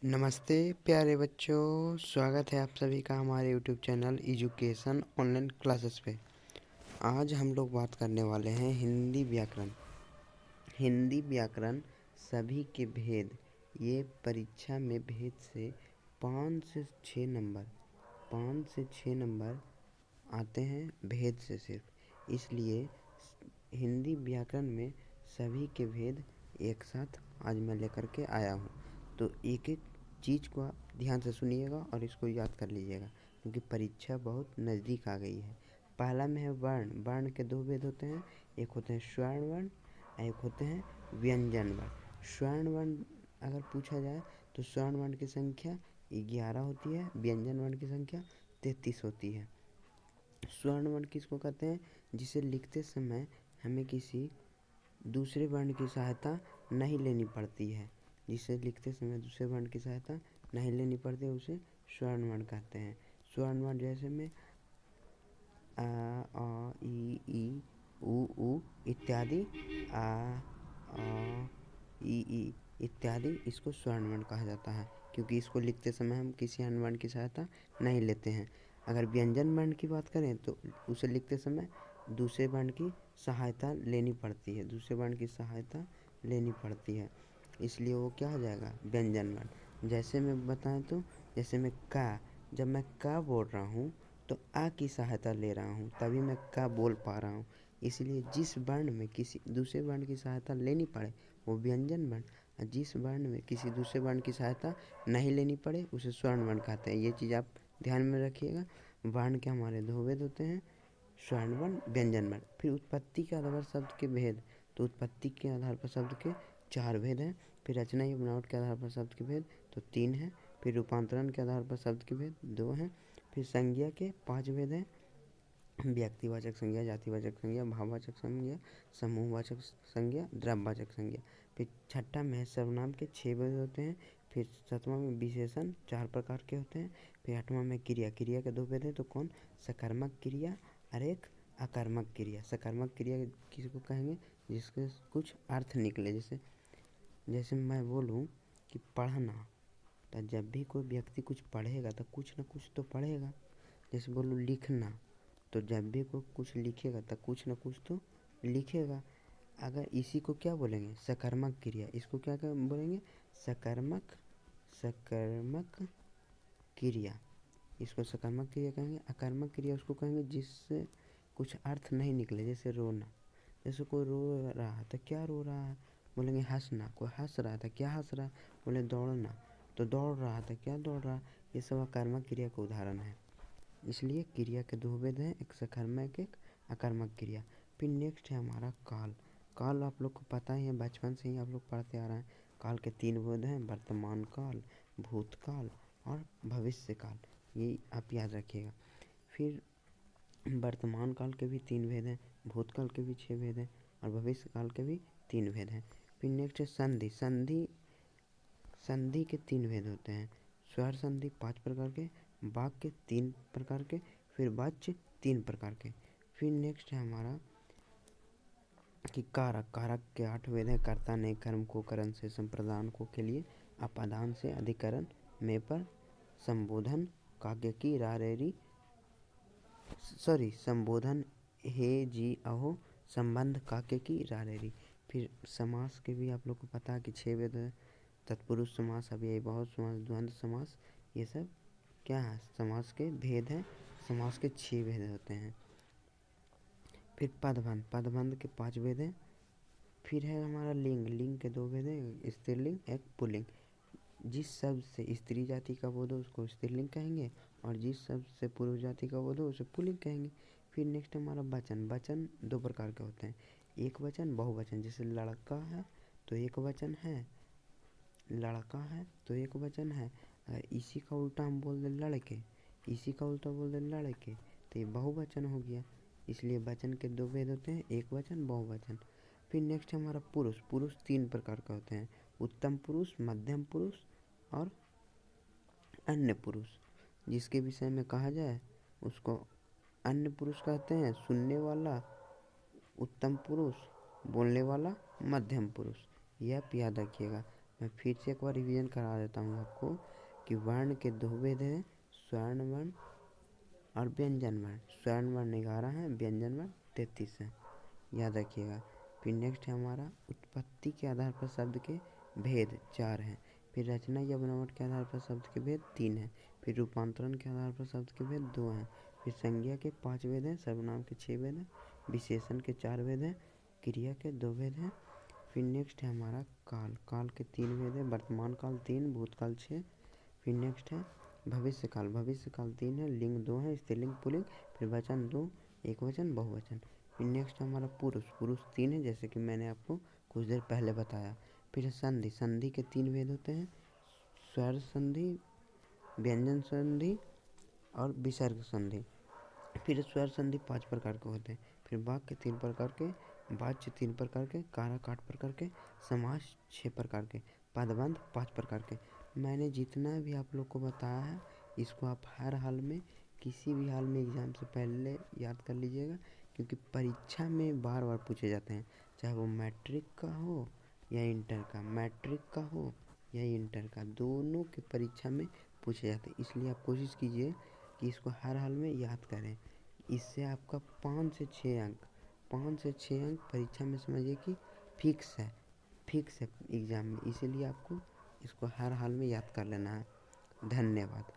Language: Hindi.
नमस्ते प्यारे बच्चों, स्वागत है आप सभी का हमारे YouTube channel education online classes पे। आज हम लोग बात करने वाले हैं हिंदी व्याकरण। हिंदी व्याकरण सभी के भेद, ये परीक्षा में भेद से 5 से 6 नंबर आते हैं भेद से सिर्फ। इसलिए हिंदी व्याकरण में सभी के भेद एक साथ आज मैं लेकर के आया हूँ। तो एक एक चीज़ को आप ध्यान से सुनिएगा और इसको याद कर लीजिएगा, क्योंकि परीक्षा बहुत नज़दीक आ गई है। पहला में है वर्ण। वर्ण के दो भेद होते हैं, एक होते हैं स्वर्ण वर्ण, एक होते हैं व्यंजन वर्ण। स्वर्ण वर्ण अगर पूछा जाए तो स्वर्ण वर्ण की संख्या 11 होती है, व्यंजन वर्ण की संख्या 33 होती है। स्वर्ण वर्ण किसको कहते हैं? जिसे लिखते समय हमें किसी दूसरे वर्ण की सहायता नहीं लेनी पड़ती है। जिसे लिखते समय दूसरे वर्ण की सहायता नहीं लेनी पड़ती है, उसे स्वर्ण वर्ण कहते हैं। स्वर्ण वर्ण जैसे में आ, ई, उ इत्यादि, ई इत्यादि, इसको स्वर्ण वर्ण कहा जाता है, क्योंकि इसको लिखते समय हम किसी अन्य वर्ण की सहायता नहीं लेते हैं। अगर व्यंजन वर्ण की बात करें तो उसे लिखते समय दूसरे वर्ण की सहायता लेनी पड़ती है, इसलिए वो क्या हो जाएगा? व्यंजन वर्ण। जैसे मैं बताएं तो जैसे मैं का, जब मैं का बोल रहा हूँ तो आ की सहायता ले रहा हूँ, तभी मैं का बोल पा रहा हूँ। इसलिए जिस वर्ण में किसी दूसरे वर्ण की सहायता लेनी पड़े वो व्यंजन वर्ण, और जिस वर्ण में किसी दूसरे वर्ण की सहायता नहीं लेनी पड़े उसे स्वर्ण वर्ण कहते हैं। ये चीज़ आप ध्यान में रखिएगा। वर्ण के हमारे दो भेद होते हैं, स्वर्ण वर्ण, व्यंजन वर्ण। फिर उत्पत्ति के आधार पर शब्द के भेद, तो उत्पत्ति के आधार पर शब्द के 4 भेद हैं। फिर रचना या बनावट के आधार पर शब्द के भेद तो 3 हैं। फिर रूपांतरण के आधार पर शब्द के भेद 2 हैं। फिर संज्ञा के 5 भेद हैं, व्यक्तिवाचक संज्ञा, जातिवाचक संज्ञा, भाववाचक संज्ञा, समूहवाचक संज्ञा, द्रव्यवाचक संज्ञा। फिर छठा में सर्वनाम के 6 भेद होते हैं। फिर सातवां में विशेषण 4 प्रकार के होते हैं। फिर आठवां में क्रिया के 2 भेद हैं, तो कौन? सकर्मक क्रिया और एक अकर्मक क्रिया। सकर्मक क्रिया किसको कहेंगे? जिसके कुछ अर्थ निकले। जैसे मैं बोलूँ कि पढ़ना, तो जब भी कोई व्यक्ति कुछ पढ़ेगा तो कुछ ना कुछ तो पढ़ेगा। जैसे बोलूँ लिखना, तो जब भी कोई कुछ लिखेगा तो कुछ ना कुछ तो लिखेगा। अगर इसी को क्या बोलेंगे? सकर्मक क्रिया। इसको क्या बोलेंगे? सकर्मक क्रिया। इसको सकर्मक क्रिया कहेंगे। अकर्मक क्रिया उसको कहेंगे जिससे कुछ अर्थ नहीं निकले। जैसे रोना, जैसे कोई रो रहा है तो क्या रो रहा है? बोलेंगे हंसना। कोई हंस रहा था, क्या हंस रहा है? बोले दौड़ना, तो दौड़ रहा था, क्या दौड़ रहा? ये सब अकर्मक क्रिया का उदाहरण है। इसलिए क्रिया के 2 भेद हैं, एक सकर्मक, एक अकर्मक क्रिया। फिर नेक्स्ट है हमारा काल। काल आप लोग को पता ही है, बचपन से ही आप लोग पढ़ते आ रहे हैं। काल के 3 भेद हैं, वर्तमान काल, भूतकाल और भविष्य काल। ये आप याद रखिएगा। फिर वर्तमान काल के भी 3 भेद हैं, भूतकाल के भी 6 भेद हैं और भविष्य काल के भी 3 भेद हैं। फिर नेक्स्ट है संधि। संधि के 3 भेद होते हैं, स्वर संधि 5 प्रकार के, वाक्य 3 प्रकार के, फिर वाच्य 3 प्रकार के। फिर नेक्स्ट है हमारा कि कारक। कारक के 8 भेद हैं, कर्ता ने कर्म को करण से संप्रदान को के लिए, अपादान से अधिकरण में पर, संबोधन काव्य की रारेरी, संबोधन हे जी अहो, संबंध काव्य की रारेरी। फिर समास के भी आप लोग को पता है कि 6 भेद है, तत्पुरुष समास, अव्ययी भाव समास, द्वंद्व समास। ये सब क्या है? समास के भेद हैं। समास के 6 भेद होते हैं। फिर पदबंध। पदबंध के 5 भेद हैं। फिर है हमारा लिंग। लिंग के 2 भेद हैं, स्त्रीलिंग, एक पुल्लिंग। जिस शब्द से स्त्री जाति का बोध हो उसको स्त्रीलिंग कहेंगे, और जिस शब्द से पुरुष जाति का बोध हो उसे पुल्लिंग कहेंगे। फिर नेक्स्ट हमारा वचन। वचन 2 प्रकार के होते हैं, एक वचन, बहुवचन। जैसे लड़का है तो एक वचन है, लड़का है तो एक वचन है। अगर इसी का उल्टा हम बोल दें लड़के, इसी का उल्टा बोल दें लड़के, तो ये बहुवचन हो गया। इसलिए वचन के 2 भेद होते हैं, एक वचन, बहुवचन। फिर नेक्स्ट हमारा पुरुष। पुरुष 3 प्रकार का होते हैं, उत्तम पुरुष, मध्यम पुरुष और अन्य पुरुष। जिसके विषय में कहा जाए उसको अन्य पुरुष कहते हैं, सुनने वाला उत्तम पुरुष, बोलने वाला मध्यम पुरुष। यह आप याद रखिएगा। मैं फिर से एक बार रिवीजन करा देता हूँ आपको कि वर्ण के 2 भेद हैं, स्वर्ण वर्ण और व्यंजन वर्ण। स्वर्ण वर्ण 11 है, व्यंजन वर्ण 33 है, याद रखिएगा। फिर नेक्स्ट है हमारा उत्पत्ति के आधार पर शब्द के भेद 4 हैं। फिर रचना या बनावट के आधार पर शब्द के भेद 3 हैं। फिर रूपांतरण के आधार पर शब्द के भेद 2 हैं। फिर संज्ञा के 5 भेद हैं, सर्वनाम के 6 भेद हैं, विशेषण के 4 भेद हैं, क्रिया के 2 भेद हैं। फिर नेक्स्ट है हमारा काल। काल के 3 भेद हैं, वर्तमान काल 3, भूतकाल 6। फिर नेक्स्ट है भविष्य काल। भविष्य काल 3 है, लिंग 2 है, स्त्रीलिंग पुल्लिंग। फिर वचन 2, एकवचन बहुवचन। फिर नेक्स्ट हमारा पुरुष। पुरुष 3 है, जैसे कि मैंने आपको कुछ देर पहले बताया। फिर संधि। संधि के 3 भेद होते हैं, स्वर संधि, व्यंजन संधि और विसर्ग संधि। फिर स्वर संधि 5 प्रकार के होते हैं। फिर वाक्य 3 प्रकार के, वाच्य 3 प्रकार के, कारक 8 प्रकार के, समास 6 प्रकार के, पदबंध 5 प्रकार के। मैंने जितना भी आप लोग को बताया है इसको आप हर हाल में, किसी भी हाल में एग्ज़ाम से पहले याद कर लीजिएगा, क्योंकि परीक्षा में बार बार पूछे जाते हैं, चाहे वो मैट्रिक का हो या इंटर का। मैट्रिक का हो या इंटर का, दोनों के परीक्षा में पूछे जाते हैं। इसलिए आप कोशिश कीजिए कि इसको हर हाल में याद करें। इससे आपका 5 से 6 अंक परीक्षा में समझिए कि फिक्स है, फिक्स है एग्ज़ाम में। इसीलिए आपको इसको हर हाल में याद कर लेना है। धन्यवाद।